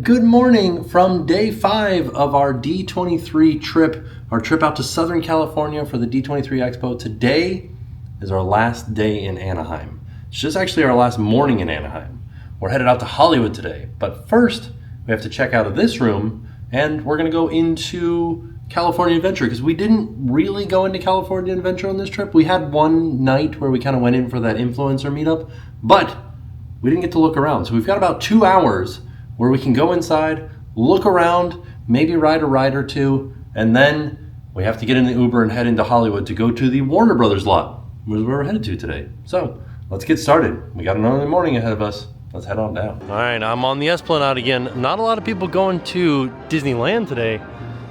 good morning from day 5 of our D23 trip, our trip out to Southern California for the D23 Expo. Today is our last day in Anaheim. It's just actually our last morning in Anaheim. We're headed out to Hollywood today, but first we have to check out of this room and we're gonna go into California Adventure because we didn't really go into California Adventure on this trip. We had one night where we kind of went in for that influencer meetup, but we didn't get to look around. So we've got about 2 hours where we can go inside, look around, maybe ride a ride or two, and then we have to get in the Uber and head into Hollywood to go to the Warner Brothers lot, which is where we're headed to today. So let's get started. We got an early morning ahead of us. Let's head on down. All right, I'm on the Esplanade again. Not a lot of people going to Disneyland today.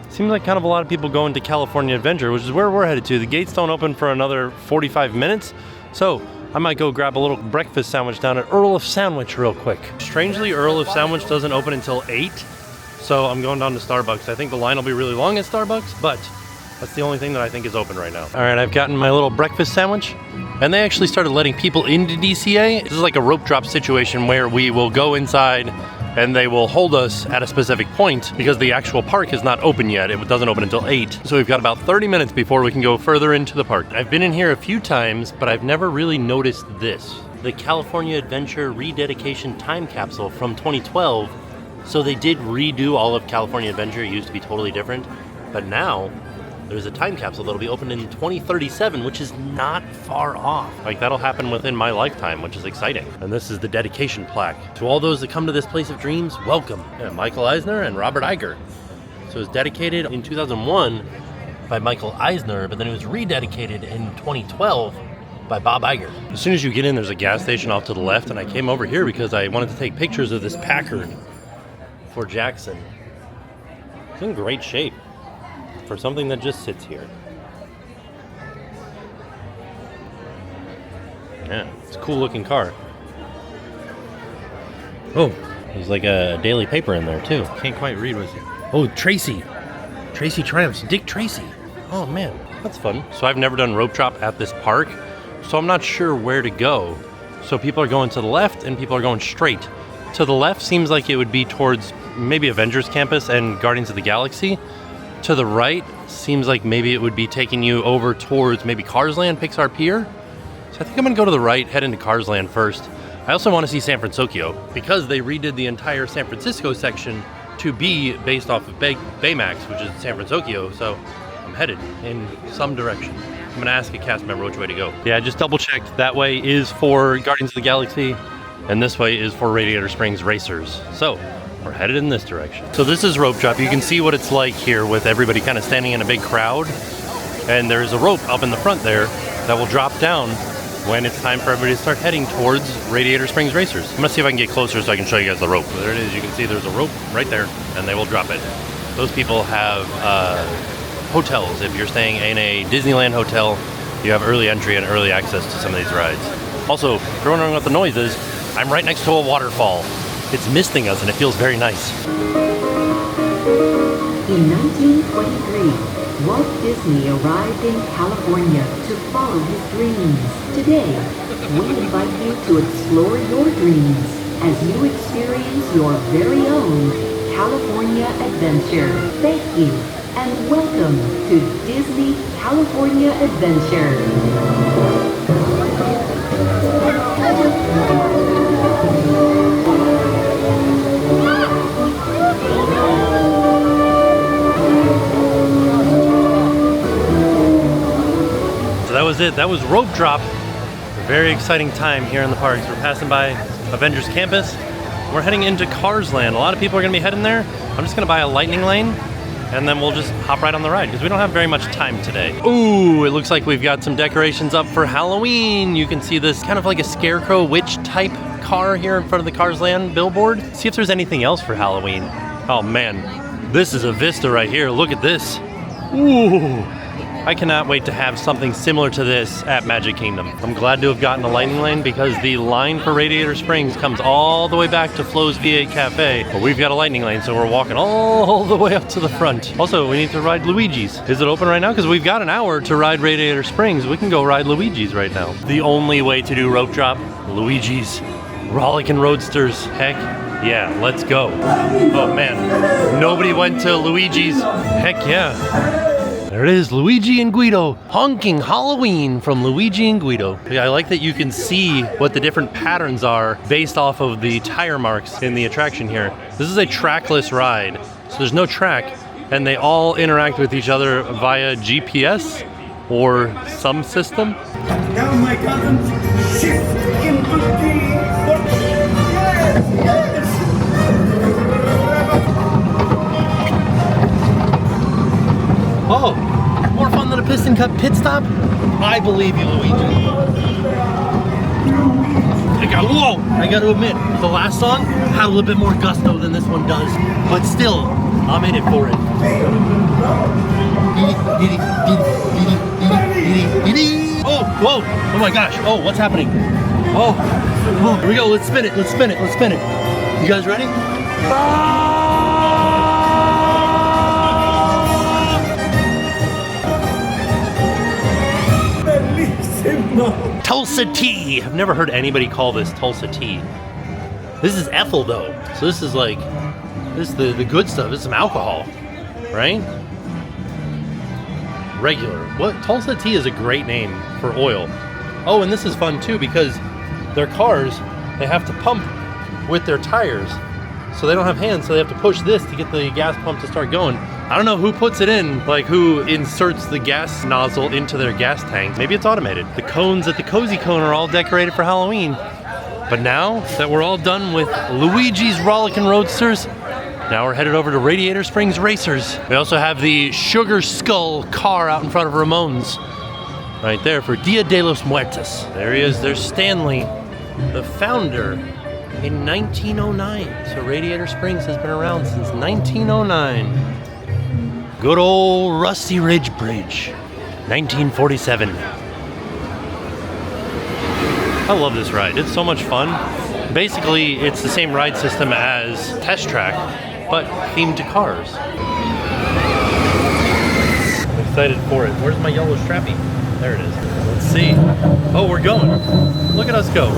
Seems like kind of a lot of people going to California Adventure, which is where we're headed to. The gates don't open for another 45 minutes, so I might go grab a little breakfast sandwich down at Earl of Sandwich real quick. Strangely, Earl of Sandwich doesn't open until 8, so I'm going down to Starbucks. I think the line will be really long at Starbucks, but that's the only thing that I think is open right now. All right, I've gotten my little breakfast sandwich, and they actually started letting people into DCA. This is like a rope drop situation where we will go inside and they will hold us at a specific point because the actual park is not open yet. It doesn't open until 8. So we've got about 30 minutes before we can go further into the park. I've been in here a few times, but I've never really noticed this. The California Adventure rededication time capsule from 2012. So they did redo all of California Adventure. It used to be totally different, but now there's a time capsule that'll be opened in 2037, which is not far off. Like, that'll happen within my lifetime, which is exciting. And this is the dedication plaque. To all those that come to this place of dreams, welcome. Yeah, Michael Eisner and Robert Iger. So it was dedicated in 2001 by Michael Eisner, but then it was rededicated in 2012 by Bob Iger. As soon as you get in, there's a gas station off to the left, and I came over here because I wanted to take pictures of this Packard for Jackson. It's in great shape for something that just sits here. Yeah, it's a cool looking car. Oh, there's like a daily paper in there too. Can't quite read what's it. Oh, Tracy Triumphs, Dick Tracy. Oh man, that's fun. So I've never done rope drop at this park, so I'm not sure where to go. So people are going to the left and people are going straight. To the left seems like it would be towards maybe Avengers Campus and Guardians of the Galaxy. To the right seems like maybe it would be taking you over towards maybe Cars Land, Pixar Pier. So I think I'm gonna go to the right, head into Cars Land first. I also want to see San Fransokyo because they redid the entire San Francisco section to be based off of Baymax, which is San Fransokyo. So I'm headed in some direction. I'm gonna ask a cast member which way to go. Yeah, I just double checked. That way is for Guardians of the Galaxy, and this way is for Radiator Springs Racers. So we're headed in this direction. So this is rope drop. You can see what it's like here with everybody kind of standing in a big crowd. And there's a rope up in the front there that will drop down when it's time for everybody to start heading towards Radiator Springs Racers. I'm gonna see if I can get closer so I can show you guys the rope. There it is. You can see there's a rope right there and they will drop it. Those people have hotels. If you're staying in a Disneyland hotel, you have early entry and early access to some of these rides. Also, if you're wondering what the noise is, I'm right next to a waterfall. It's misting us and it feels very nice. In 1923, Walt Disney arrived in California to follow his dreams. Today, we invite you to explore your dreams as you experience your very own California adventure. Thank you and welcome to Disney California Adventure. That was it. That was rope drop. A very exciting time here in the parks. We're passing by Avengers Campus. We're heading into Cars Land. A lot of people are going to be heading there. I'm just going to buy a lightning lane and then we'll just hop right on the ride because we don't have very much time today. Ooh, it looks like we've got some decorations up for Halloween. You can see this kind of like a scarecrow witch type car here in front of the Cars Land billboard. See if there's anything else for Halloween. Oh man, this is a vista right here. Look at this. Ooh. I cannot wait to have something similar to this at Magic Kingdom. I'm glad to have gotten a lightning lane because the line for Radiator Springs comes all the way back to Flo's V8 Cafe. But we've got a lightning lane, so we're walking all the way up to the front. Also, we need to ride Luigi's. Is it open right now? Because we've got an hour to ride Radiator Springs. We can go ride Luigi's right now. The only way to do rope drop, Luigi's Rollickin Roadsters. Heck Yeah, let's go. Oh man, nobody went to Luigi's. Heck yeah. There it is, Luigi and Guido. Honking Halloween from Luigi and Guido. Yeah, I like that you can see what the different patterns are based off of the tire marks in the attraction here. This is a trackless ride, so there's no track, and they all interact with each other via GPS or some system. Now my cousins, shift into the... Yes! Oh, more fun than a piston cup pit stop? I believe you, Luigi. I got to admit, the last song had a little bit more gusto than this one does, but still, I'm in it for it. Oh, whoa, oh my gosh, oh, what's happening? Oh, here we go, let's spin it, let's spin it, let's spin it. You guys ready? Tulsa tea. I've never heard anybody call this Tulsa tea. This is ethyl though, so this is like, this is the good stuff. This is some alcohol, right? Regular. What? Tulsa tea is a great name for oil. Oh, and this is fun too because their cars, they have to pump with their tires. So they don't have hands, so they have to push this to get the gas pump to start going. I don't know who puts it in, like who inserts the gas nozzle into their gas tank. Maybe it's automated. The cones at the Cozy Cone are all decorated for Halloween. But now that we're all done with Luigi's Rollickin Roadsters, now we're headed over to Radiator Springs Racers. We also have the Sugar Skull car out in front of Ramon's. Right there for Dia de los Muertos. There he is, there's Stanley, the founder. In 1909, so Radiator Springs has been around since 1909. Good old Rusty Ridge Bridge, 1947. I love this ride, it's so much fun. Basically, it's the same ride system as Test Track, but themed to cars. I'm excited for it. Where's my yellow strappy? There it is. Let's see. Oh, we're going. Look at us go.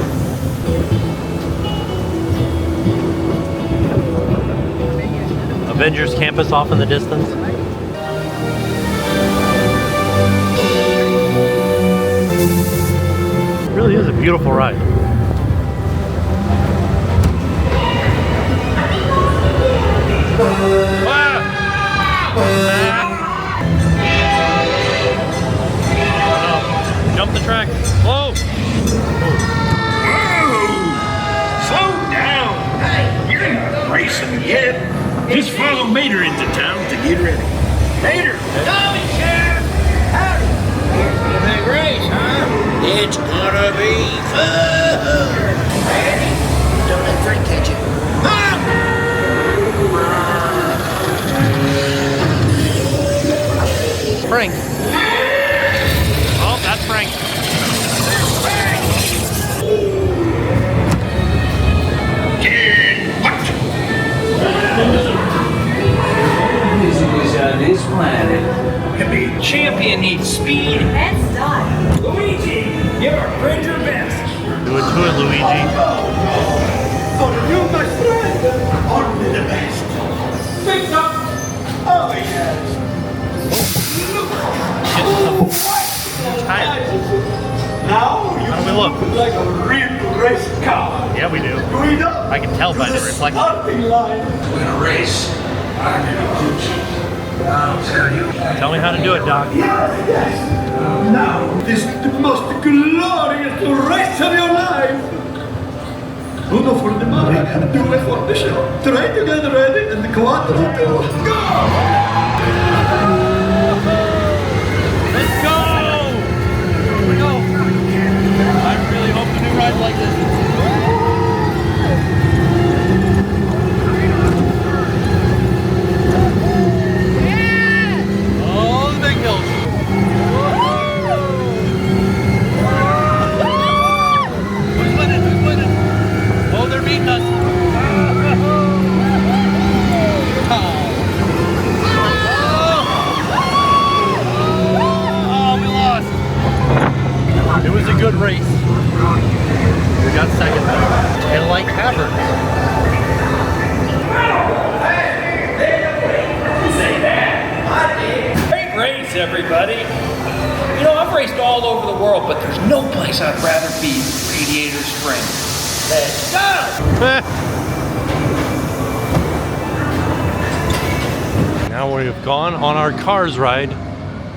Avengers Campus off in the distance. It really is a beautiful ride. Jump the track. Whoa! Slow down! You're not racing yet. Just follow Mater into town to get ready. Mater! Tommy, Sheriff! Howdy! It's a big race, huh? It's gonna be fun! Ready? Don't let Frank catch you. Frank. Oh, that's Frank. This planet. The champion needs speed and style. Luigi, give our friend your best. Do it to it, Luigi. For you, my friend, only the best. Fix up. Oh, yes. Now you How do we look? like a real race car. Yeah, we do. Guido, I can tell by the reflection. starting line. We're gonna race. I'm gonna teach you. I'll tell you. Tell me how to do it, Doc. Yes. Now, this is the most glorious race of your life. Uno for the money, due for the show. Try to get ready and quattro to go. Let's go! Here we go. I really hope the new ride's like this. Oh, the big hills. Who's winning? Who's winning? Oh, they're beating us. Oh. buddy. You know, I've raced all over the world, but there's no place I'd rather be than Radiator Springs. Let's go! Now we've gone on our Cars ride.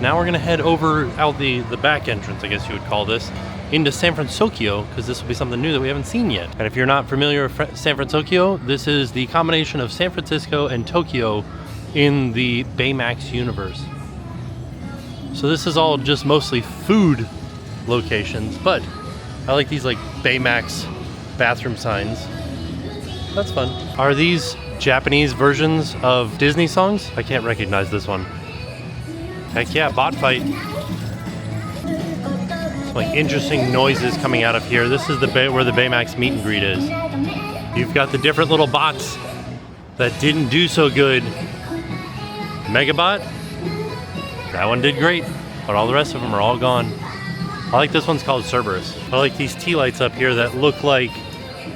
Now we're gonna head over out the back entrance, I guess you would call this, into San Fransokyo, because this will be something new that we haven't seen yet. And if you're not familiar with San Fransokyo, this is the combination of San Francisco and Tokyo in the Baymax universe. So this is all just mostly food locations, but I like these like Baymax bathroom signs. That's fun. Are these Japanese versions of Disney songs? I can't recognize this one. Heck yeah, bot fight. Like interesting noises coming out of here. This is the where the Baymax meet and greet is. You've got the different little bots that didn't do so good. Megabot, that one did great, but all the rest of them are all gone. I like this one's called Cerberus. I like these tea lights up here that look like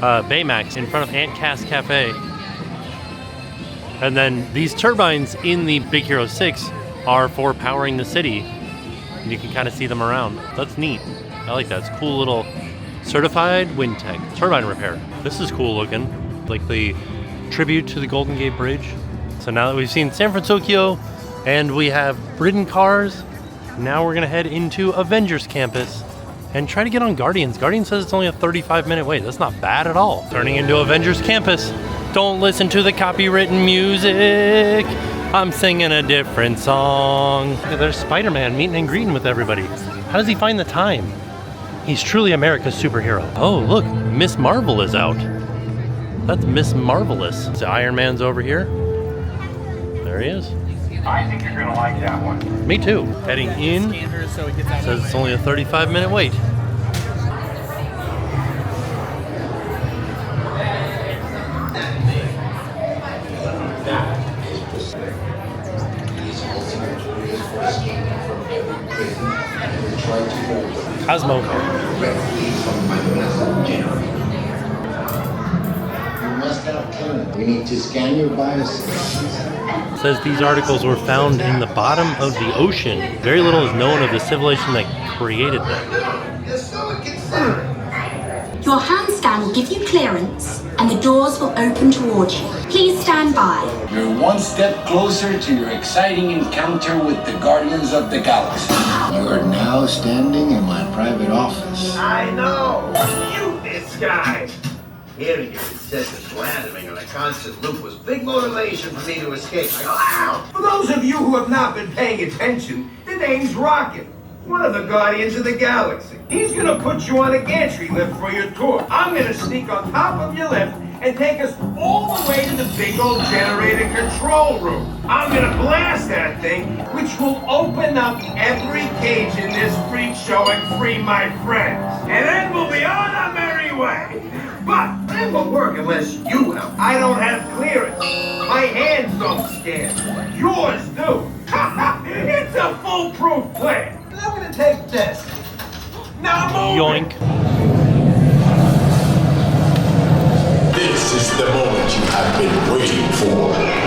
Baymax in front of Aunt Cass Cafe. And then these turbines in the Big Hero 6 are for powering the city. And you can kind of see them around. That's neat. I like that. It's cool little certified wind tech turbine repair. This is cool looking. Like the tribute to the Golden Gate Bridge. So now that we've seen San Fransokyo and we have ridden cars, now we're gonna head into Avengers Campus and try to get on Guardians. Guardians says it's only a 35-minute wait. That's not bad at all. Turning into Avengers Campus. Don't listen to the copywritten music. I'm singing a different song. There's Spider-Man meeting and greeting with everybody. How does he find the time? He's truly America's superhero. Oh, look, Miss Marvel is out. That's Miss Marvelous. So Iron Man's over here. There he is. I think you're gonna like that one. Me too. Heading in. Says it's only a 35-minute wait. Cosmo. You must have clearance. We need to scan your biases. Says these articles were found in the bottom of the ocean. Very little is known of the civilization that created them. Your hand scan will give you clearance and the doors will open towards you. Please stand by. You're one step closer to your exciting encounter with the Guardians of the Galaxy. You are now standing in my private office. I know. You, this guy. Hearing your incessant slandering on a constant loop was big motivation for me to escape. I go, ow! For those of you who have not been paying attention, the name's Rocket, one of the Guardians of the Galaxy. He's gonna put you on a gantry lift for your tour. I'm gonna sneak on top of your lift and take us all the way to the big old generator control room. I'm gonna blast that thing, which will open up every cage in this freak show and free my friends. And then we'll be on our merry way. But that won't work unless you help. I don't have clearance. My hands don't scan. Yours do. It's a foolproof plan. I'm gonna take this. Now move. Yoink. This is the moment you have been waiting for.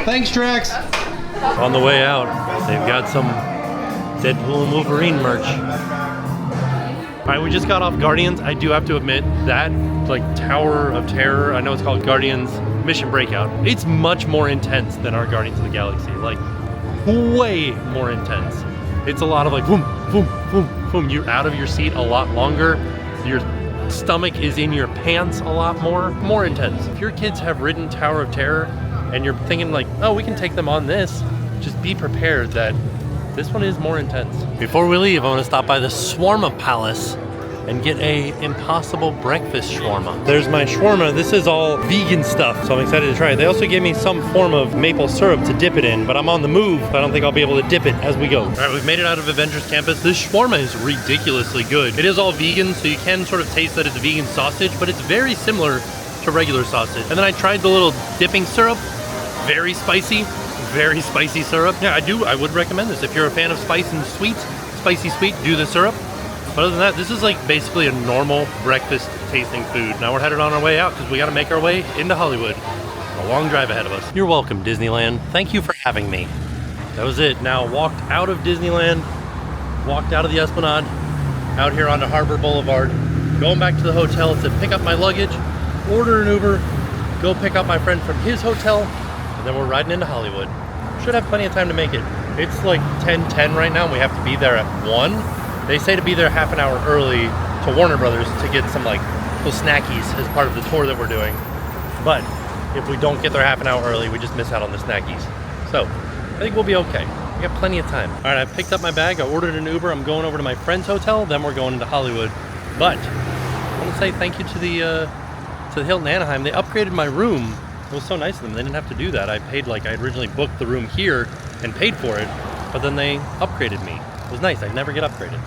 Thanks, Drax. On the way out, they've got some Deadpool and Wolverine merch. All right, we just got off Guardians. I do have to admit that, like, Tower of Terror, I know it's called Guardians Mission Breakout. It's much more intense than our Guardians of the Galaxy. Like, way more intense. It's a lot of like, boom, boom, boom, boom. You're out of your seat a lot longer. Your stomach is in your pants a lot more intense. If your kids have ridden Tower of Terror and you're thinking like, oh, we can take them on this, just be prepared that this one is more intense. Before we leave, I want to stop by the Shawarma Palace and get a Impossible Breakfast shawarma. There's my shawarma. This is all vegan stuff, so I'm excited to try it. They also gave me some form of maple syrup to dip it in, but I'm on the move, so I don't think I'll be able to dip it as we go. All right, we've made it out of Avengers Campus. This shawarma is ridiculously good. It is all vegan, so you can sort of taste that it's vegan sausage, but it's very similar to regular sausage. And then I tried the little dipping syrup. Very spicy syrup. Yeah, I would recommend this. If you're a fan of spicy sweet, do the syrup. But other than that, this is like basically a normal breakfast tasting food. Now we're headed on our way out because we got to make our way into Hollywood. A long drive ahead of us. You're welcome, Disneyland. Thank you for having me. That was it. Now walked out of Disneyland, walked out of the Esplanade, out here onto Harbor Boulevard, going back to the hotel to pick up my luggage, order an Uber, go pick up my friend from his hotel, and then we're riding into Hollywood. Should have plenty of time to make it. It's like 10:10 right now, and we have to be there at 1. They say to be there half an hour early to Warner Brothers to get some like little snackies as part of the tour that we're doing. But if we don't get there half an hour early, we just miss out on the snackies. So I think we'll be okay. We got plenty of time. All right, I picked up my bag. I ordered an Uber. I'm going over to my friend's hotel. Then we're going into Hollywood. But I want to say thank you to the Hilton Anaheim. They upgraded my room. It was so nice of them. They didn't have to do that. I paid like I originally booked the room here and paid for it, but then they upgraded me. It was nice. I never get upgraded.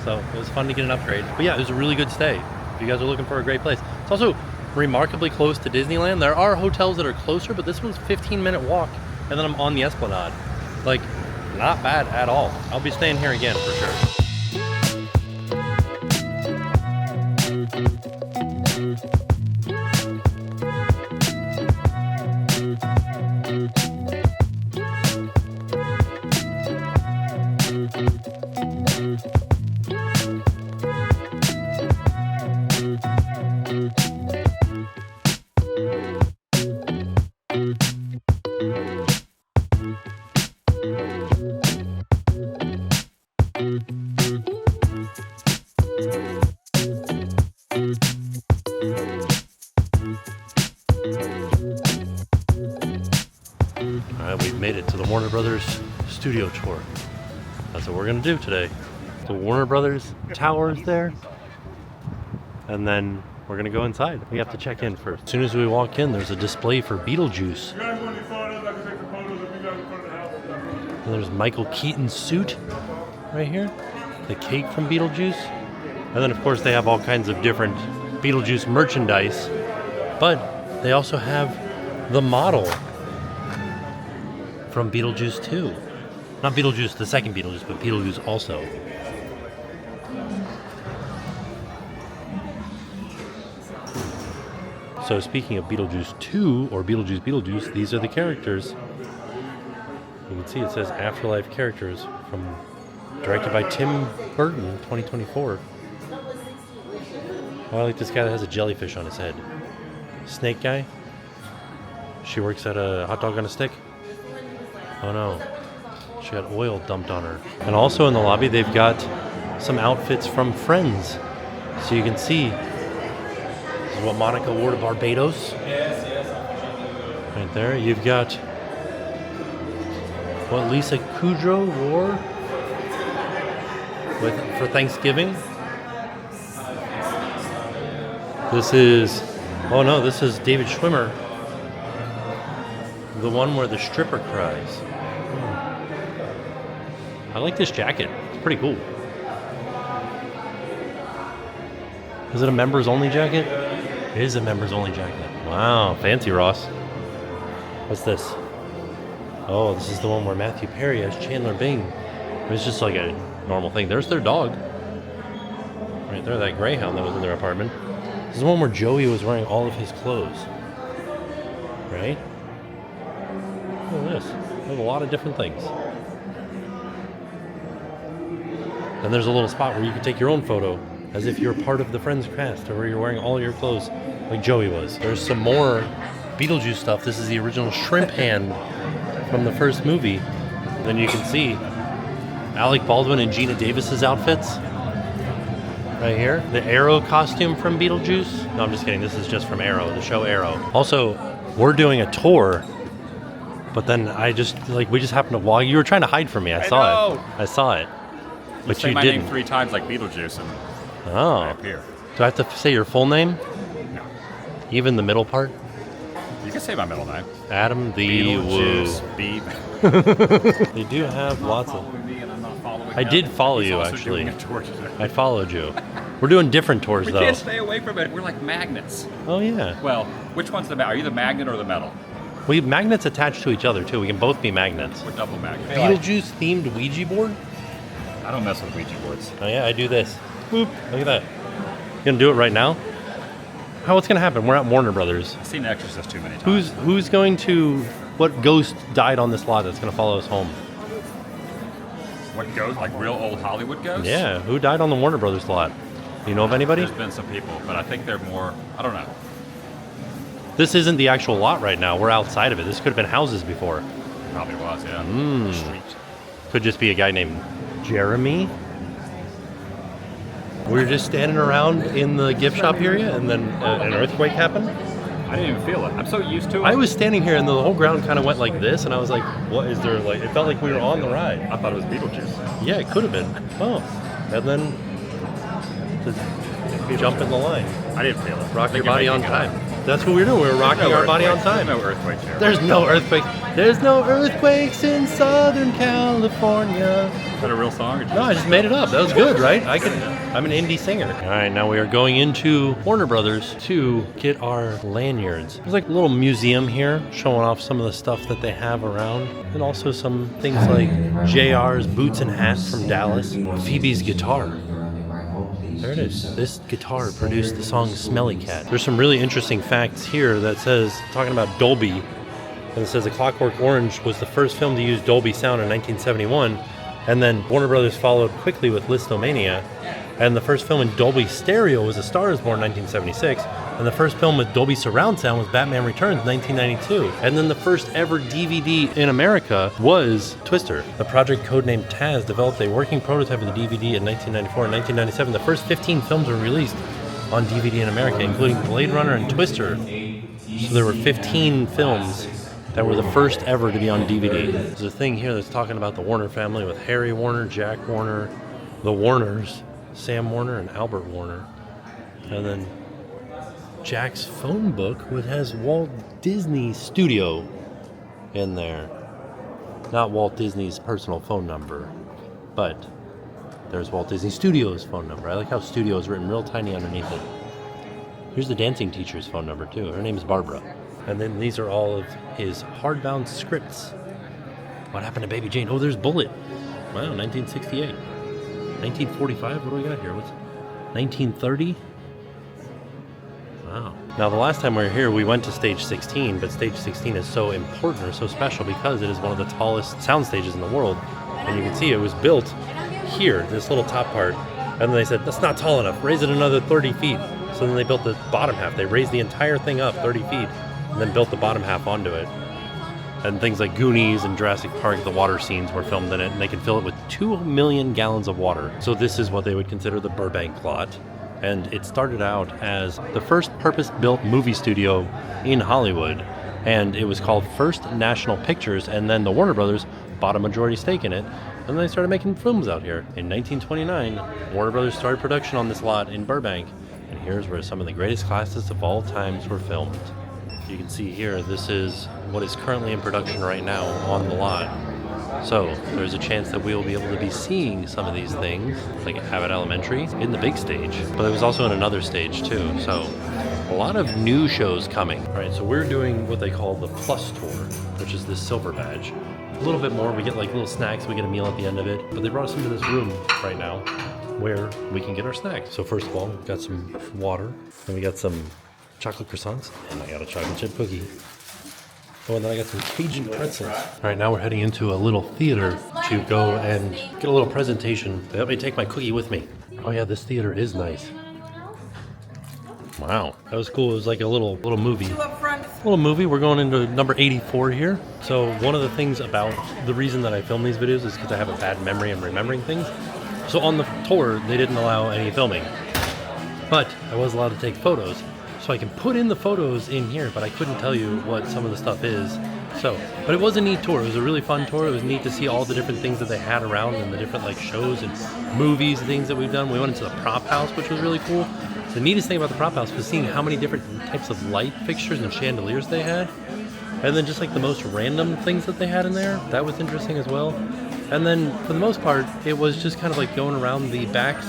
So it was fun to get an upgrade. But yeah, it was a really good stay. If you guys are looking for a great place. It's also remarkably close to Disneyland. There are hotels that are closer, but this one's a 15-minute walk, and then I'm on the Esplanade. Like, not bad at all. I'll be staying here again for sure. Alright, we've made it to the Warner Brothers studio tour. That's what we're gonna do today. The Warner Brothers tower is there, and then we're gonna go inside. We have to check in first. As soon as we walk in, there's a display for Beetlejuice. And there's Michael Keaton's suit right here, the cake from Beetlejuice. And then of course they have all kinds of different Beetlejuice merchandise, but they also have the model from Beetlejuice 2. Not Beetlejuice, the second Beetlejuice, but Beetlejuice also. So speaking of Beetlejuice 2, or Beetlejuice, these are the characters. You can see it says Afterlife characters from directed by Tim Burton, 2024. Oh, I like this guy that has a jellyfish on his head. Snake guy. She works at a hot dog on a stick. Oh no, she got oil dumped on her. And also in the lobby, they've got some outfits from Friends. So you can see, this is what Monica wore to Barbados. Right there, you've got what Lisa Kudrow wore for Thanksgiving. This is, oh no, this is David Schwimmer. The one where the stripper cries. I like this jacket. It's pretty cool. Is it a members only jacket? It is a members only jacket. Wow, fancy, Ross. What's this? Oh, this is the one where Matthew Perry has Chandler Bing. It's just like a normal thing. There's their dog. Right there, that greyhound that was in their apartment. This is the one where Joey was wearing all of his clothes. Right? Look at this. There's a lot of different things. And there's a little spot where you can take your own photo as if you're part of the Friends cast or where you're wearing all your clothes like Joey was. There's some more Beetlejuice stuff. This is the original shrimp hand from the first movie. Then you can see Alec Baldwin and Gina Davis's outfits right here. The Arrow costume from Beetlejuice. No, I'm just kidding. This is just from Arrow, the show Arrow. Also, we're doing a tour, but then we just happened to walk. You were trying to hide from me. I saw it. I saw it. But say you my didn't. name 3 times like Beetlejuice and I appear. Do I have to say your full name? No. Even the middle part? You can say my middle name. Adam the Woo. Beep. They do have lots of... Me and I'm not following I did him. follow He's you, also actually. doing a tour today. I followed you. We're doing different tours, We though. can't stay away from it. We're like magnets. Oh, yeah. Well, which one's the magnet? Are you the magnet or the metal? We have magnets attached to each other, too. We can both be magnets. We're double magnets. Beetlejuice-themed Ouija board? I don't mess with Ouija boards. Oh, yeah, I do this. Boop. Look at that. You gonna do it right now? What's gonna happen? We're at Warner Brothers. I've seen Exorcist too many times. Who's going to... What ghost died on this lot that's gonna follow us home? What ghosts? Like real old Hollywood ghosts? Yeah, who died on the Warner Brothers lot? Do you know of anybody? There's been some people, but I think they're more... I don't know. This isn't the actual lot right now. We're outside of it. This could have been houses before. Probably was, yeah. Street. Could just be a guy named Jeremy. We were just standing around in the gift shop area, and then an earthquake happened. I didn't even feel it. I'm so used to it. I was standing here, and the whole ground kind of went like this, and I was like, "What is there?" Like, it felt like we were on the ride. I thought it was Beetlejuice. Yeah, it could have been. Oh, and then to jump in the line, I didn't feel it. rock your body on time. That's what we were doing. We were rocking our body on time. There's no earthquake here. There's no earthquake. There's no earthquakes in Southern California. Is that a real song? Or No, I just made it up. That was good, right? I'm an indie singer. All right, now we are going into Warner Brothers to get our lanyards. There's like a little museum here showing off some of the stuff that they have around. And also some things like JR's boots and hats from Dallas. Phoebe's guitar. There it is. This guitar produced the song Smelly Cat. There's some really interesting facts here that says, talking about Dolby, and it says A Clockwork Orange was the first film to use Dolby sound in 1971, and then Warner Brothers followed quickly with Listomania, and the first film in Dolby Stereo was A Star is Born in 1976, and the first film with Dolby Surround Sound was Batman Returns in 1992. And then the first ever DVD in America was Twister. The project codenamed Taz developed a working prototype of the DVD in 1994 and 1997. The first 15 films were released on DVD in America, including Blade Runner and Twister. So there were 15 films that were the first ever to be on DVD. There's a thing here that's talking about the Warner family with Harry Warner, Jack Warner, the Warners, Sam Warner, and Albert Warner. And then Jack's phone book, which has Walt Disney Studio in there. Not Walt Disney's personal phone number, but there's Walt Disney Studios phone number. I like how studio is written real tiny underneath it. Here's the dancing teacher's phone number too. Her name is Barbara. And then these are all of his hardbound scripts. What happened to Baby Jane? Oh, there's Bullet. Wow, 1968. 1945, what do we got here? What's 1930? Wow. Now, the last time we were here, we went to stage 16, but stage 16 is so important or so special because it is one of the tallest sound stages in the world. And you can see it was built here, this little top part. And then they said, that's not tall enough, raise it another 30 feet. So then they built the bottom half. They raised the entire thing up 30 feet and then built the bottom half onto it. And things like Goonies and Jurassic Park, the water scenes were filmed in it, and they can fill it with 2 million gallons of water. So this is what they would consider the Burbank lot. And it started out as the first purpose-built movie studio in Hollywood. And it was called First National Pictures, and then the Warner Brothers bought a majority stake in it, and then they started making films out here. In 1929, Warner Brothers started production on this lot in Burbank, and here's where some of the greatest classics of all times were filmed. You can see here, this is what is currently in production right now on the lot. So there's a chance that we will be able to be seeing some of these things, like at Abbott Elementary, in the big stage. But it was also in another stage too, so a lot of new shows coming. All right, so we're doing what they call the Plus Tour, which is this silver badge. A little bit more, we get like little snacks, we get a meal at the end of it. But they brought us into this room right now where we can get our snacks. So first of all, we've got some water, and we got some chocolate croissants, and I got a chocolate chip cookie. Oh, and then I got some Cajun pretzels. All right, now we're heading into a little theater to go and get a little presentation. They let me take my cookie with me. Oh yeah, this theater is nice. Wow, that was cool. It was like a little movie. Little movie. We're going into number 84 here. So one of the things about the reason that I film these videos is because I have a bad memory and remembering things. So on the tour, they didn't allow any filming, but I was allowed to take photos. So I can put in the photos in here, but I couldn't tell you what some of the stuff is. So, but it was a neat tour. It was a really fun tour. It was neat to see all the different things that they had around and the different like shows and movies and things that we've done. We went into the prop house, which was really cool. The neatest thing about the prop house was seeing how many different types of light fixtures and chandeliers they had. And then just like the most random things that they had in there. That was interesting as well. And then for the most part, it was just kind of like going around the back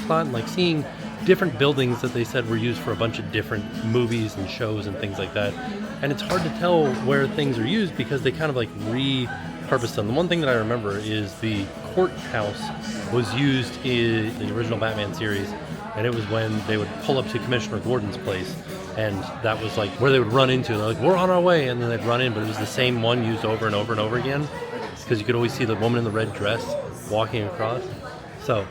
lot and like seeing different buildings that they said were used for a bunch of different movies and shows and things like that. And it's hard to tell where things are used because they kind of like repurposed them. The one thing that I remember is the courthouse was used in the original Batman series, and it was when they would pull up to Commissioner Gordon's place, and that was like where they would run into. They're like, we're on our way, and then they'd run in, but it was the same one used over and over and over again because you could always see the woman in the red dress walking across. So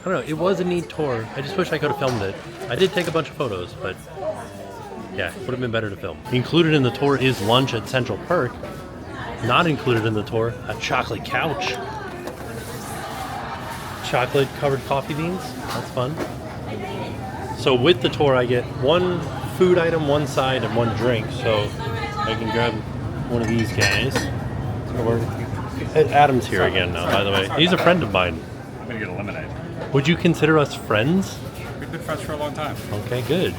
I don't know, it was a neat tour. I just wish I could have filmed it. I did take a bunch of photos, but yeah, it would have been better to film. Included in the tour is lunch at Central Perk. Not included in the tour, a chocolate couch. Chocolate covered coffee beans, that's fun. So with the tour I get one food item, one side, and one drink. So I can grab one of these guys. Adam's here again now, by the way. He's a friend of mine. I'm gonna get a lemonade. Would you consider us friends? We've been friends for a long time. Okay, good.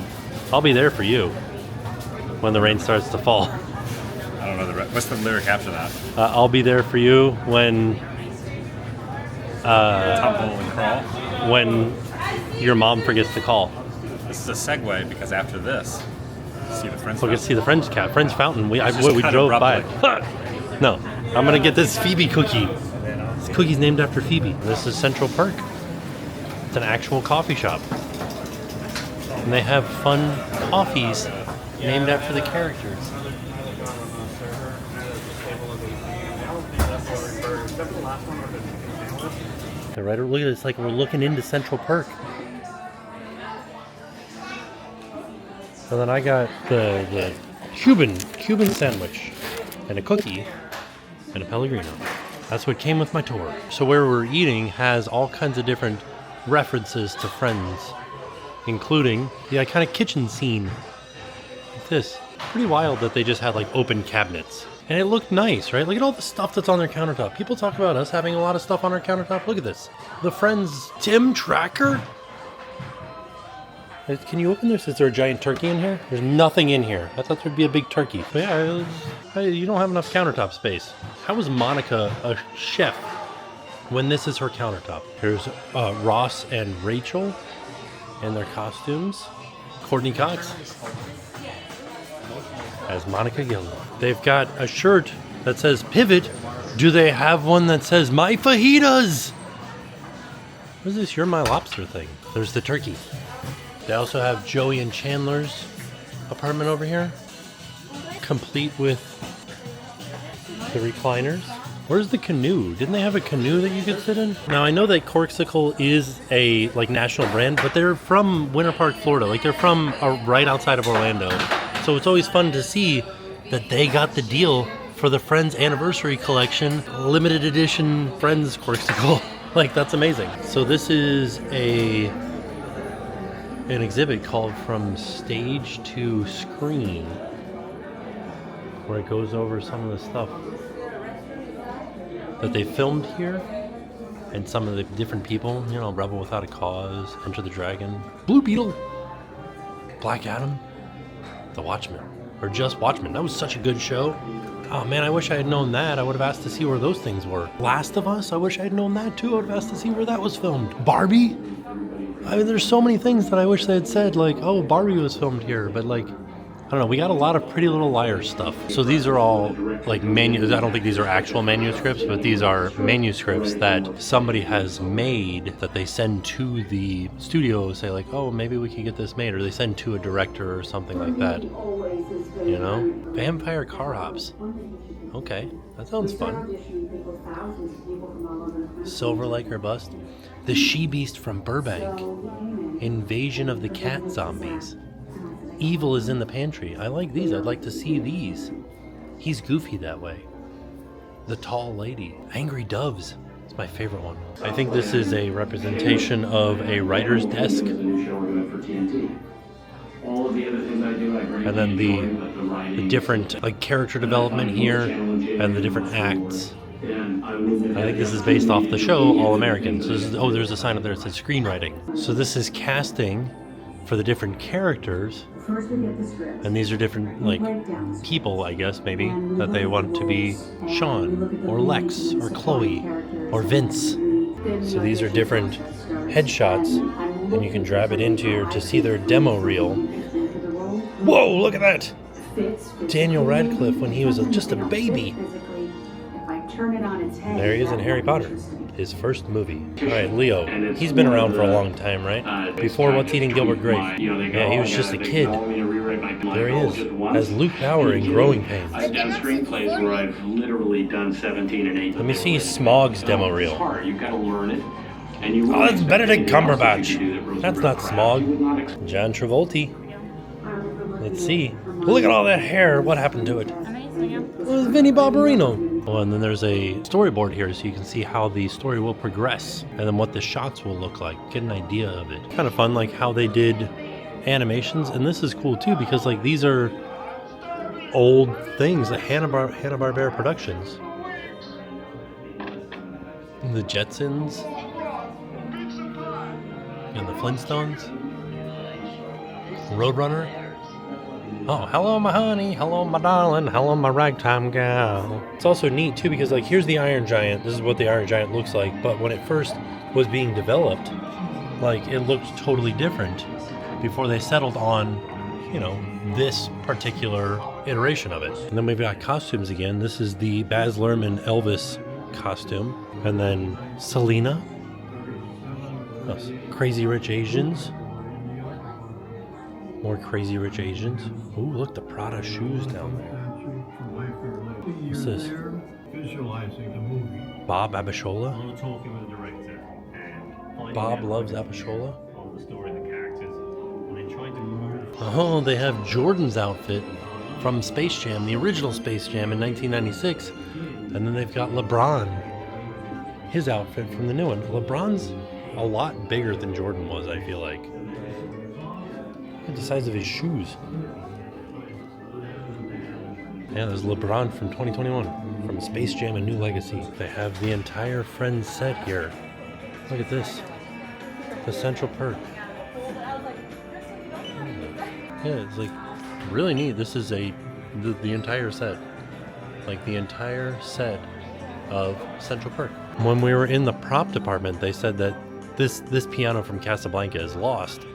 I'll be there for you when the rain starts to fall. I don't know what's the lyric after that? I'll be there for you when Tumble and crawl. when your mom forgets to call. This is a segue because after this, see the Friends. We'll get to see the French Fountain. We Just drove kinda by it. No, I'm gonna get this Phoebe cookie. This cookie's named after Phoebe. This is Central Perk. It's an actual coffee shop. And they have fun coffees named after the characters. Right, look at it, it's like we're looking into Central Perk. So then I got the Cuban sandwich and a cookie and a Pellegrino. That's what came with my tour. So where we're eating has all kinds of different references to Friends, including the iconic kitchen scene. Like this. Pretty wild that they just had like open cabinets. And it looked nice, right? Look at all the stuff that's on their countertop. People talk about us having a lot of stuff on our countertop. Look at this. The Friends TheTimTracker? Can you open this? Is there a giant turkey in here? There's nothing in here. I thought there'd be a big turkey. But yeah, you don't have enough countertop space. How is Monica a chef when this is her countertop? Here's Ross and Rachel in their costumes. Courtney Cox as Monica Geller. They've got a shirt that says Pivot. Do they have one that says My Fajitas? What is this You're My Lobster thing? There's the turkey. They also have Joey and Chandler's apartment over here, complete with the recliners. Where's the canoe? Didn't they have a canoe that you could sit in? Now I know that Corksicle is a like national brand, but they're from Winter Park, Florida. Like they're from right outside of Orlando. So it's always fun to see that they got the deal for the Friends Anniversary Collection, limited edition Friends Corksicle. Like that's amazing. So this is an exhibit called From Stage to Screen, where it goes over some of the stuff that they filmed here and some of the different people, you know, Rebel Without a Cause, Enter the Dragon, Blue Beetle, Black Adam, The Watchmen, or just Watchmen. That was such a good show. Oh man, I wish I had known that. I would have asked to see where those things were. Last of Us, I wish I had known that too. I would have asked to see where that was filmed. Barbie? I mean, there's so many things that I wish they had said, like, oh, Barbie was filmed here, but like, don't know, we got a lot of Pretty Little Liars stuff. So these are all like I don't think these are actual manuscripts, but these are manuscripts that somebody has made that they send to the studio, say like, oh, maybe we can get this made, or they send to a director or something like that. You know? Vampire car hops. Okay, that sounds fun. Silver Laker bust. The She-Beast from Burbank. Invasion of the Cat Zombies. Evil is in the Pantry. I like these. I'd like to see these. He's goofy that way. The Tall Lady. Angry Doves. It's my favorite one. I think this is a representation of a writer's desk. And then the different like character development here and the different acts. I think this is based off the show All American. So this is, oh, there's a sign up there that says screenwriting. So this is casting for the different characters. And these are different like people, I guess, maybe, that they want to be Sean or Lex or Chloe or Vince. So these are different headshots, and you can drop it into your to see their demo reel. Whoa, look at that! Daniel Radcliffe when he was just a baby. There he is in Harry Potter, his first movie. All right, Leo. He's been around for a long time, right? Before What's Eating Gilbert Grape. Yeah, he was just a kid. There he is, as Luke Power in Growing Pains. I've done screenplays where I've literally done 17 and 18. Let me see Smog's demo reel. You've got to learn it. And you oh, that's Benedict Cumberbatch. That's not Smog. John Travolta. Let's see. Look at all that hair. What happened to it? It was Vinnie Barbarino. Oh, and then there's a storyboard here so you can see how the story will progress and then what the shots will look like. Get an idea of it. Kind of fun, like how they did animations. And this is cool too because like these are old things, the Hanna-Barbera Productions. The Jetsons. And the Flintstones. Roadrunner. Oh, hello my honey, hello my darling, hello my ragtime gal. It's also neat too because like here's the Iron Giant. This is what the Iron Giant looks like, but when it first was being developed, like it looked totally different before they settled on, you know, this particular iteration of it. And then we've got costumes again. This is the Baz Luhrmann Elvis costume. And then Selena. Oh, Crazy Rich Asians. More Crazy Rich Asians. Ooh, look, the Prada shoes down there. What's this? Bob Abishola? Bob loves Abishola? Oh, they have Jordan's outfit from Space Jam, the original Space Jam in 1996. And then they've got LeBron, his outfit from the new one. LeBron's a lot bigger than Jordan was, I feel like. Look at the size of his shoes. Yeah, there's LeBron from 2021, from Space Jam: A New Legacy. They have the entire Friends set here. Look at this. The Central Perk. Yeah, it's like really neat. This is the entire set. Like the entire set of Central Perk. When we were in the prop department, they said that this piano from Casablanca is lost,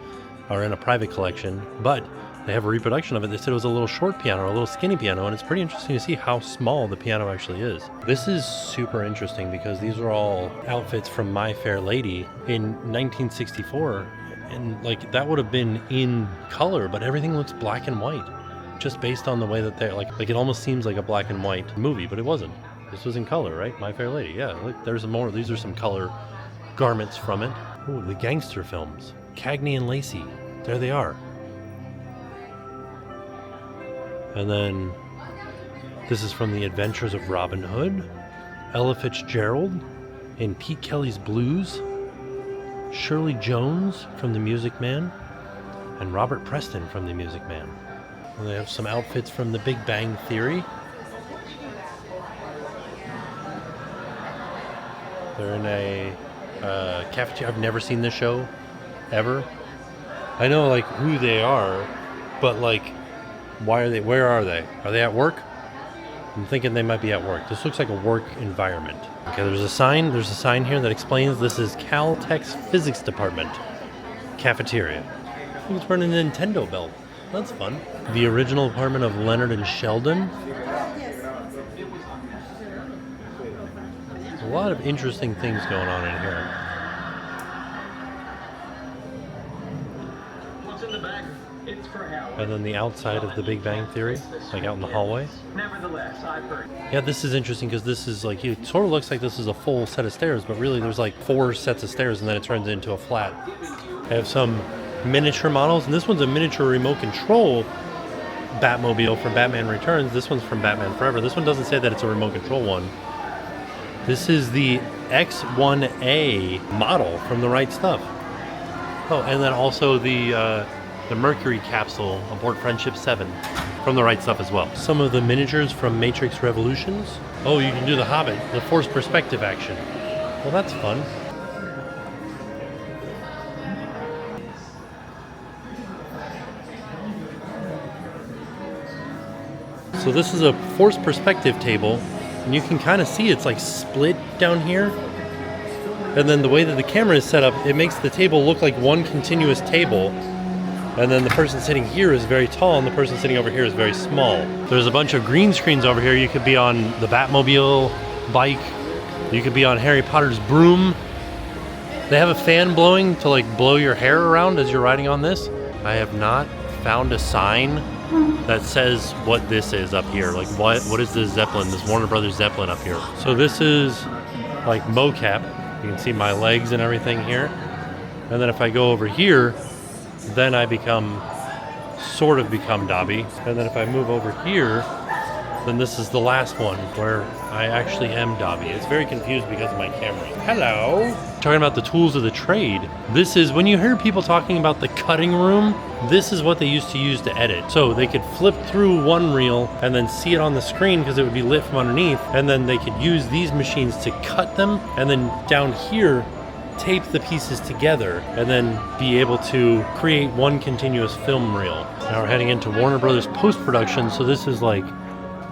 or in a private collection, but they have a reproduction of it. They said it was a little short piano, a little skinny piano, and it's pretty interesting to see how small the piano actually is. This is super interesting because these are all outfits from My Fair Lady in 1964, and like that would have been in color, but everything looks black and white, just based on the way that they're like it almost seems like a black and white movie, but it wasn't. This was in color, right? My Fair Lady, yeah. Look, there's more. These are some color garments from it. Ooh, the gangster films. Cagney and Lacey. There they are. And then this is from The Adventures of Robin Hood, Ella Fitzgerald in Pete Kelly's Blues, Shirley Jones from The Music Man, and Robert Preston from The Music Man. And they have some outfits from The Big Bang Theory. They're in a cafeteria. I've never seen this show, ever. I know like who they are, but like, why are they? Where are they? Are they at work? I'm thinking they might be at work. This looks like a work environment. Okay, there's a sign. There's a sign here that explains this is Caltech's physics department cafeteria. I think it's wearing a Nintendo belt. That's fun. The original apartment of Leonard and Sheldon. A lot of interesting things going on in here. What's in the bag? It's for Howard. And then the outside of the Big Bang Theory, like out in the hallway. Nevertheless, I've heard. Yeah, this is interesting because this is like, it sort of looks like this is a full set of stairs, but really there's like 4 sets of stairs and then it turns into a flat. I have some miniature models, and this one's a miniature remote control Batmobile from Batman Returns. This one's from Batman Forever. This one doesn't say that it's a remote control one. This is the X1A model from The Right Stuff. Oh, and then also the Mercury capsule aboard Friendship 7 from The Right Stuff as well. Some of the miniatures from Matrix Revolutions. Oh, you can do the Hobbit, the forced perspective action. Well, that's fun. So this is a forced perspective table, and you can kind of see it's like split down here. And then the way that the camera is set up, it makes the table look like one continuous table. And then the person sitting here is very tall, and the person sitting over here is very small. There's a bunch of green screens over here. You could be on the Batmobile bike. You could be on Harry Potter's broom. They have a fan blowing to like blow your hair around as you're riding on this. I have not found a sign that says what this is up here. Like what is this Zeppelin, this Warner Brothers Zeppelin up here? So this is like mocap. You can see my legs and everything here. And then if I go over here, then I sort of become Dobby. And then if I move over here, then this is the last one where I actually am Dobby. It's very confused because of my camera. Hello. Talking about the tools of the trade. This is, when you hear people talking about the cutting room, this is what they used to use to edit. So they could flip through one reel and then see it on the screen because it would be lit from underneath. And then they could use these machines to cut them. And then down here, tape the pieces together and then be able to create one continuous film reel. Now we're heading into Warner Brothers post-production, so this is like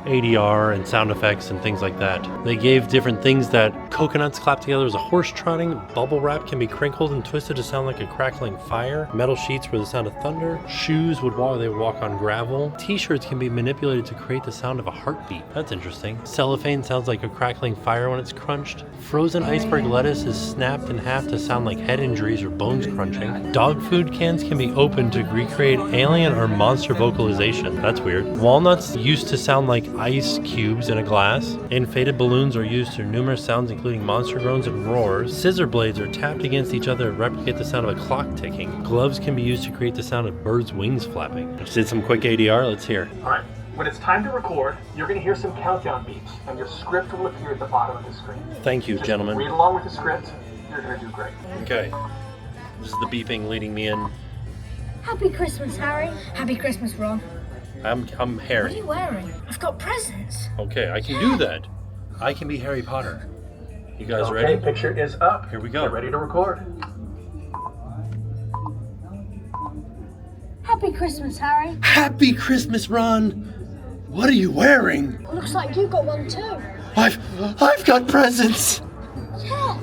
ADR and sound effects and things like that. They gave different things that coconuts clap together as a horse trotting, bubble wrap can be crinkled and twisted to sound like a crackling fire, metal sheets were the sound of thunder, shoes would walk on gravel, t-shirts can be manipulated to create the sound of a heartbeat. That's interesting. Cellophane sounds like a crackling fire when it's crunched. Frozen iceberg lettuce is snapped in half to sound like head injuries or bones crunching. Dog food cans can be opened to recreate alien or monster vocalization. That's weird. Walnuts used to sound like ice cubes in a glass. Inflated balloons are used for numerous sounds including monster groans and roars. Scissor blades are tapped against each other to replicate the sound of a clock ticking. Gloves can be used to create the sound of birds' wings flapping. Just did some quick ADR, let's hear. Alright, when it's time to record, you're going to hear some countdown beeps, and your script will appear at the bottom of the screen. Thank you, gentlemen. Read along with the script, you're going to do great. Okay. This is the beeping leading me in. Happy Christmas, Harry. Happy Christmas, Ron. I'm Harry. What are you wearing? I've got presents. Okay, I can do that. I can be Harry Potter. You guys ready? Okay, picture is up. Here we go. Get ready to record. Happy Christmas, Harry. Happy Christmas, Ron. What are you wearing? Looks like you got one too. I've got presents. Yeah. All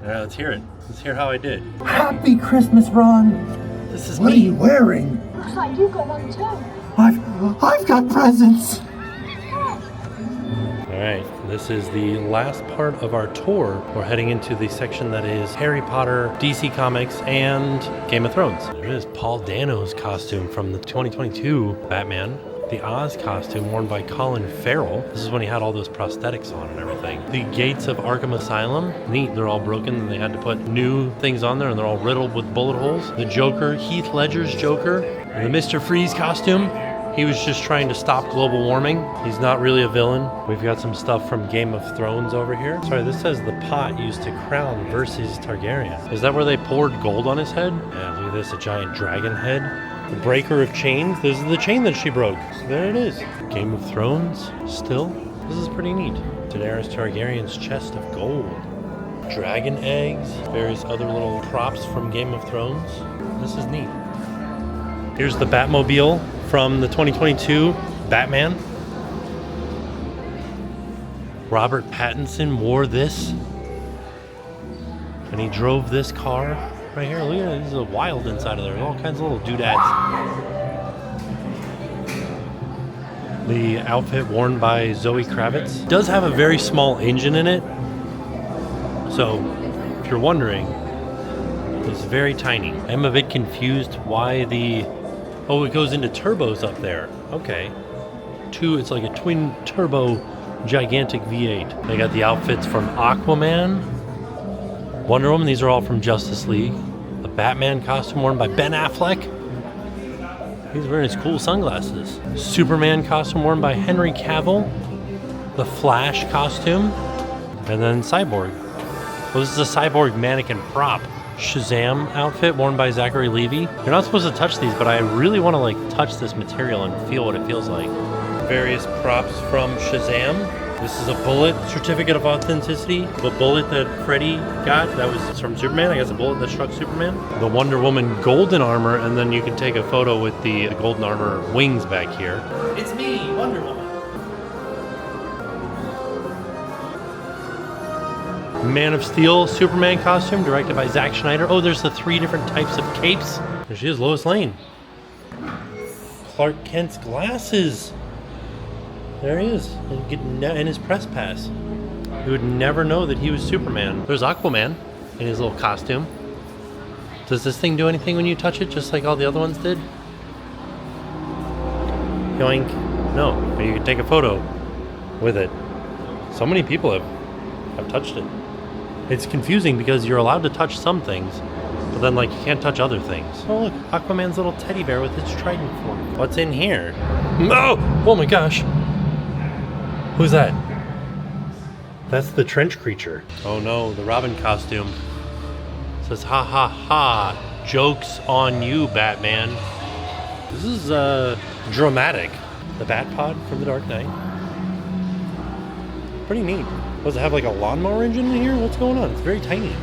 right, let's hear it. Let's hear how I did. Happy Christmas, Ron. This is What me. are you wearing? Looks like you got one too. I've got presents. All right, this is the last part of our tour. We're heading into the section that is Harry Potter, DC Comics, and Game of Thrones. There is Paul Dano's costume from the 2022 Batman. The Oz costume worn by Colin Farrell. This is when he had all those prosthetics on and everything. The gates of Arkham Asylum. Neat, they're all broken and they had to put new things on there and they're all riddled with bullet holes. The Joker, Heath Ledger's Joker. The Mr. Freeze costume. He was just trying to stop global warming. He's not really a villain. We've got some stuff from Game of Thrones over here. Sorry, this says the pot used to crown versus Targaryen. Is that where they poured gold on his head? Yeah, look at this, a giant dragon head. The breaker of chains. This is the chain that she broke. So there it is. Game of Thrones. Still, this is pretty neat. Daenerys Targaryen's chest of gold. Dragon eggs. Various other little props from Game of Thrones. This is neat. Here's the Batmobile from the 2022 Batman. Robert Pattinson wore this. And he drove this car. right here. Look at it. This is wild inside of there. All kinds of little doodads. The outfit worn by Zoe Kravitz does have a very small engine in it. So, if you're wondering, it's very tiny. I'm a bit confused why the... Oh, it goes into turbos up there. Okay. It's like a twin turbo gigantic V8. They got the outfits from Aquaman, Wonder Woman. These are all from Justice League. The Batman costume worn by Ben Affleck. He's wearing his cool sunglasses. Superman costume worn by Henry Cavill. The Flash costume. And then Cyborg. Well, this is a Cyborg mannequin prop. Shazam outfit worn by Zachary Levi. You're not supposed to touch these, but I really want to like touch this material and feel what it feels like. Various props from Shazam. This is a bullet certificate of authenticity. The bullet that Freddy got, that was from Superman. I guess a bullet that struck Superman. The Wonder Woman golden armor, and then you can take a photo with the golden armor wings back here. It's me, Wonder Woman. Man of Steel Superman costume directed by Zack Snyder. Oh, there's the 3 different types of capes. There she is, Lois Lane. Clark Kent's glasses. There he is, in his press pass. You would never know that he was Superman. There's Aquaman in his little costume. Does this thing do anything when you touch it, just like all the other ones did? Yoink. No, but you can take a photo with it. So many people have touched it. It's confusing because you're allowed to touch some things, but then like you can't touch other things. Oh look, Aquaman's little teddy bear with its trident form. What's in here? No! Oh my gosh! Who's that? That's the trench creature. Oh no, the Robin costume. It says ha ha ha, joke's on you, Batman. This is dramatic. The Bat Pod from The Dark Knight. Pretty neat. Does it have like a lawnmower engine in here? What's going on? It's very tiny.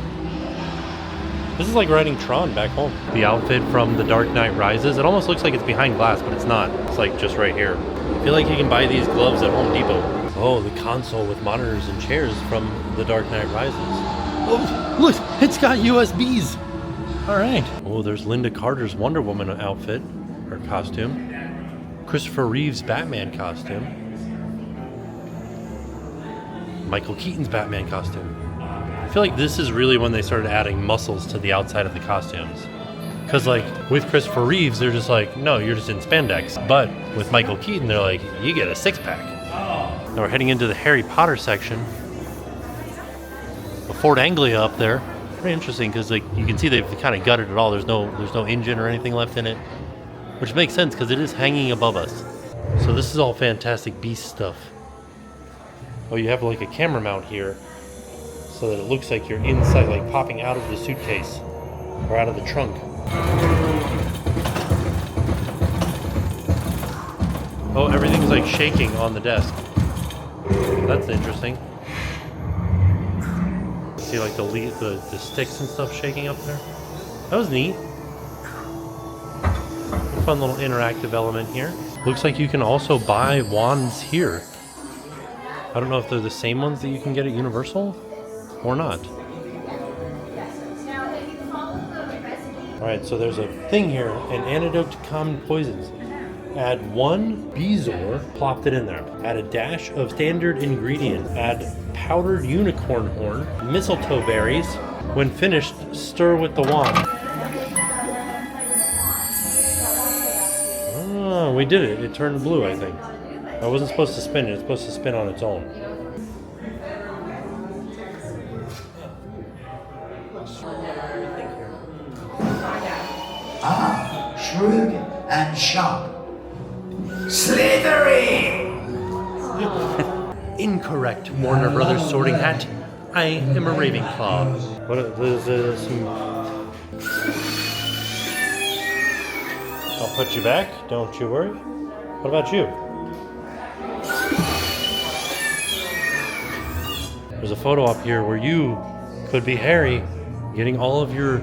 This is like riding Tron back home. The outfit from The Dark Knight Rises. It almost looks like it's behind glass, but it's not. It's like just right here. I feel like you can buy these gloves at Home Depot. Oh, the console with monitors and chairs from The Dark Knight Rises. Oh, look, it's got USBs. All right. Oh, there's Linda Carter's Wonder Woman outfit, or costume. Christopher Reeve's Batman costume. Michael Keaton's Batman costume. I feel like this is really when they started adding muscles to the outside of the costumes. Because like with Christopher Reeves, they're just like, no, you're just in spandex. But with Michael Keaton, they're like, you get a 6-pack. Now we're heading into the Harry Potter section. The Ford Anglia up there. Pretty interesting because like you can see they've kind of gutted it all. There's no engine or anything left in it, which makes sense because it is hanging above us. So this is all Fantastic Beasts stuff. Oh, you have like a camera mount here so that it looks like you're inside, like popping out of the suitcase or out of the trunk. Oh, everything's like shaking on the desk. That's interesting. See like the sticks and stuff shaking up there. That was neat. Fun little interactive element here. Looks like you can also buy wands here. I don't know if they're the same ones that you can get at Universal or not. Alright, so there's a thing here, an antidote to common poisons. Add 1 Bezoar, plopped it in there. Add a dash of standard ingredient. Add powdered unicorn horn, mistletoe berries. When finished, stir with the wand. Oh, we did it. It turned blue, I think. I wasn't supposed to spin it. It's supposed to spin on its own. Ah, shrewd and sharp. Slithery! Incorrect, Warner Brothers Sorting Hat. I am a Ravenclaw. What? There's some... I'll put you back. Don't you worry. What about you? There's a photo up here where you could be Harry getting all of your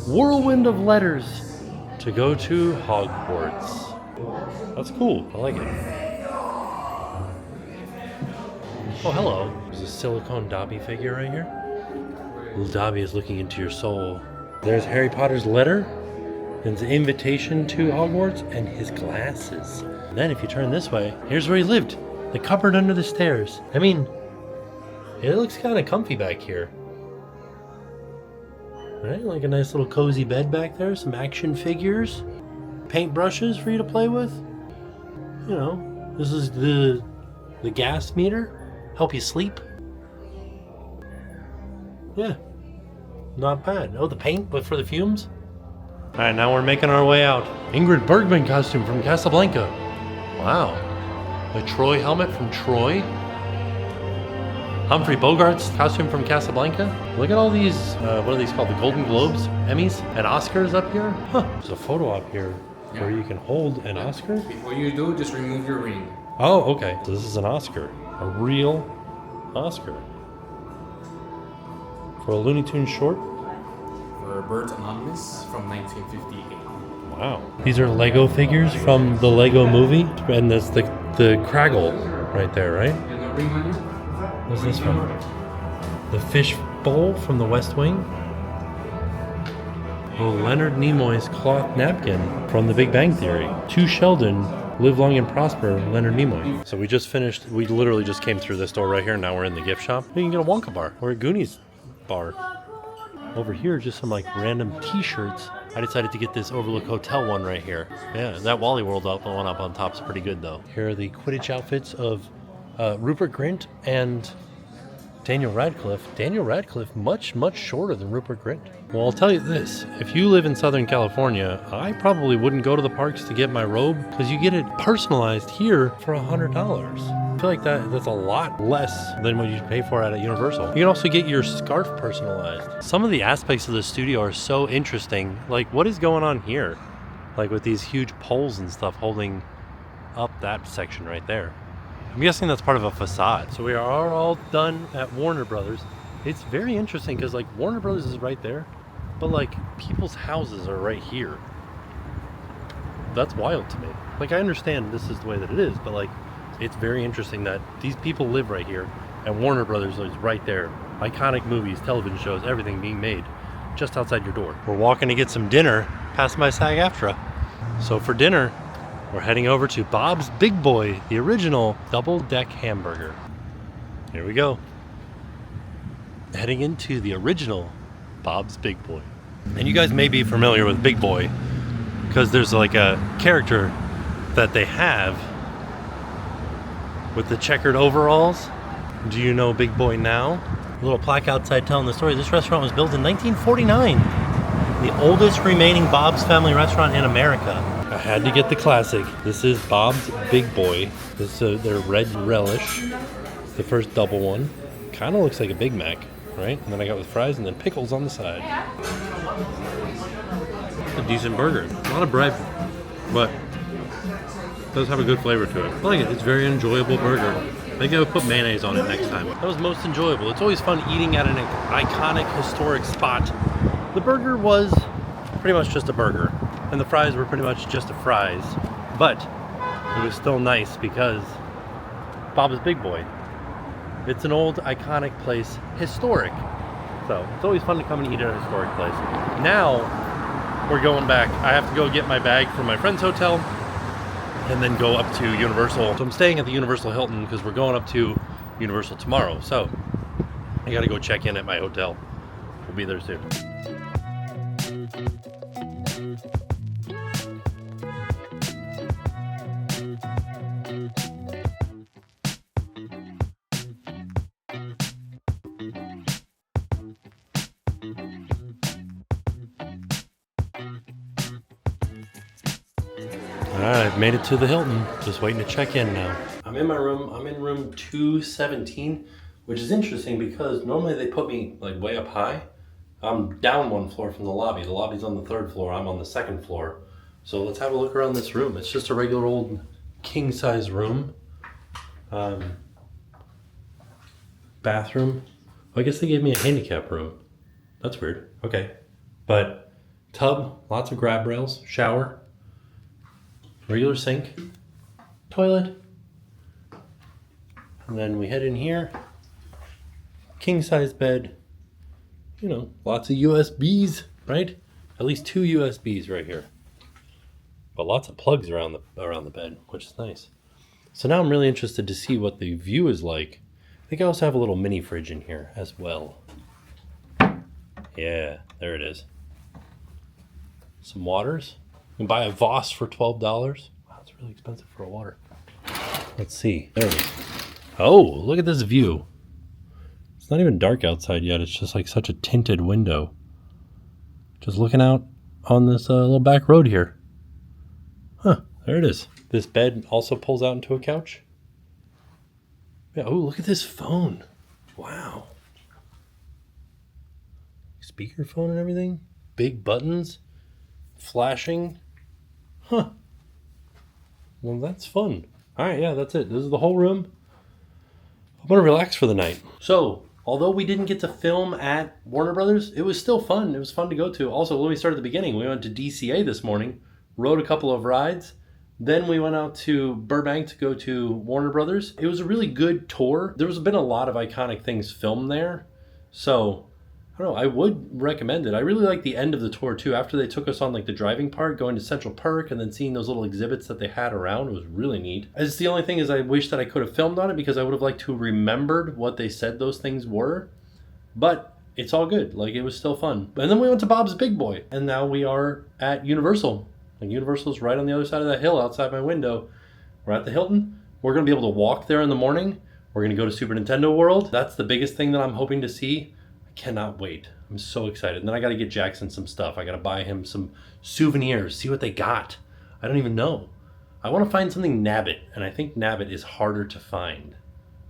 whirlwind of letters to go to Hogwarts. That's cool. I like it. Oh, hello. There's a silicone Dobby figure right here. Little Dobby is looking into your soul. There's Harry Potter's letter, and his invitation to Hogwarts, and his glasses. And then if you turn this way, here's where he lived. The cupboard under the stairs. I mean, it looks kind of comfy back here. Right, like a nice little cozy bed back there, some action figures, paint brushes for you to play with. You know, this is the gas meter, help you sleep. Yeah, not bad. Oh, the paint, but for the fumes. All right, now we're making our way out. Ingrid Bergman costume from Casablanca. Wow, a Troy helmet from Troy. Humphrey Bogart's costume from Casablanca. Look at all these, what are these called? The Golden Globes, Emmys, and Oscars up here? Huh, there's a photo op here where you can hold an Oscar. Before you do, just remove your ring. Oh, okay. So this is an Oscar, a real Oscar. For a Looney Tunes short? For Birds Anonymous from 1958. Wow. These are Lego figures from the Lego movie, and that's the Craggle right there, right? And the ring on you? What's this from? The fish bowl from the West Wing? Oh, Leonard Nimoy's cloth napkin from The Big Bang Theory. To Sheldon, live long and prosper, Leonard Nimoy. So we just finished, we literally just came through this door right here, now we're in the gift shop. You can get a Wonka bar or a Goonies bar. Over here, just some like random t-shirts. I decided to get this Overlook Hotel one right here. Yeah, that Wally World one up on top is pretty good though. Here are the Quidditch outfits of Rupert Grint and Daniel Radcliffe. Daniel Radcliffe, much shorter than Rupert Grint. Well, I'll tell you this. If you live in Southern California, I probably wouldn't go to the parks to get my robe because you get it personalized here for $100. I feel like that's a lot less than what you pay for at Universal. You can also get your scarf personalized. Some of the aspects of the studio are so interesting. Like, what is going on here? Like with these huge poles and stuff holding up that section right there. I'm guessing that's part of a facade. So we are all done at Warner Brothers. It's very interesting because like Warner Brothers is right there, but like people's houses are right here. That's wild to me. Like I understand this is the way that it is, but like it's very interesting that these people live right here and Warner Brothers is right there. Iconic movies, television shows, everything being made just outside your door. We're walking to get some dinner past my SAG-AFTRA. So for dinner, we're heading over to Bob's Big Boy, the original double-deck hamburger. Here we go. Heading into the original Bob's Big Boy. And you guys may be familiar with Big Boy because there's like a character that they have with the checkered overalls. Do you know Big Boy now? A little plaque outside telling the story. This restaurant was built in 1949. The oldest remaining Bob's family restaurant in America. I had to get the classic. This is Bob's Big Boy. This is their red relish. The first double one. Kind of looks like a Big Mac, right? And then I got with fries and then pickles on the side. It's a decent burger. A lot of bread, but it does have a good flavor to it. I like it. It's a very enjoyable burger. I think I would put mayonnaise on it next time. That was most enjoyable. It's always fun eating at an iconic, historic spot. The burger was pretty much just a burger. And the fries were pretty much just the fries. But it was still nice because Bob's Big Boy. It's an old, iconic place, historic. So it's always fun to come and eat at a historic place. Now we're going back. I have to go get my bag from my friend's hotel and then go up to Universal. So I'm staying at the Universal Hilton because we're going up to Universal tomorrow. So I gotta go check in at my hotel. We'll be there soon. Alright, I've made it to the Hilton. Just waiting to check in now. I'm in my room. I'm in room 217, which is interesting because normally they put me like way up high. I'm down one floor from the lobby. The lobby's on the 3rd floor. I'm on the 2nd floor. So let's have a look around this room. It's just a regular old king-size room. Bathroom. Oh, I guess they gave me a handicap room. That's weird. Okay. But tub, lots of grab rails, shower. Regular sink, toilet, and then we head in here, king size bed, you know, lots of USBs. right? At least 2 USBs right here. But lots of plugs around the bed, which is nice. So now I'm really interested to see what the view is like. I think I also have a little mini fridge in here as well. Yeah, there it is. Some waters. You can buy a Voss for $12. Wow, it's really expensive for a water. Let's see. There it is. Oh, look at this view. It's not even dark outside yet. It's just like such a tinted window. Just looking out on this little back road here. Huh, there it is. This bed also pulls out into a couch. Yeah, oh, look at this phone. Wow. Speakerphone and everything. Big buttons. Flashing. Huh. Well, that's fun. All right, yeah, that's it. This is the whole room. I'm going to relax for the night. So, although we didn't get to film at Warner Brothers, it was still fun. It was fun to go to. Also, let me start at the beginning. We went to DCA this morning, rode a couple of rides. Then we went out to Burbank to go to Warner Brothers. It was a really good tour. There's been a lot of iconic things filmed there. So, I don't know, I would recommend it. I really like the end of the tour too. After they took us on like the driving part, going to Central Park and then seeing those little exhibits that they had around, it was really neat. It's the only thing is I wish that I could have filmed on it because I would have liked to have remembered what they said those things were. But it's all good. Like, it was still fun. And then we went to Bob's Big Boy. And now we are at Universal. And Universal's right on the other side of that hill outside my window. We're at the Hilton. We're going to be able to walk there in the morning. We're going to go to Super Nintendo World. That's the biggest thing that I'm hoping to see. I cannot wait. I'm so excited. And then I got to get Jackson some stuff. I got to buy him some souvenirs, see what they got. I don't even know. I want to find something Nabbit, and I think Nabbit is harder to find.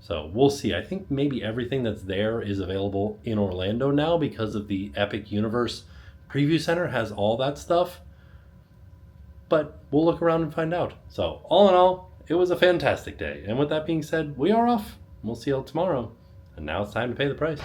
So we'll see. I think maybe everything that's there is available in Orlando now because of the Epic Universe Preview Center has all that stuff. But we'll look around and find out. So all in all, it was a fantastic day. And with that being said, we are off. We'll see you all tomorrow. And now it's time to pay the price.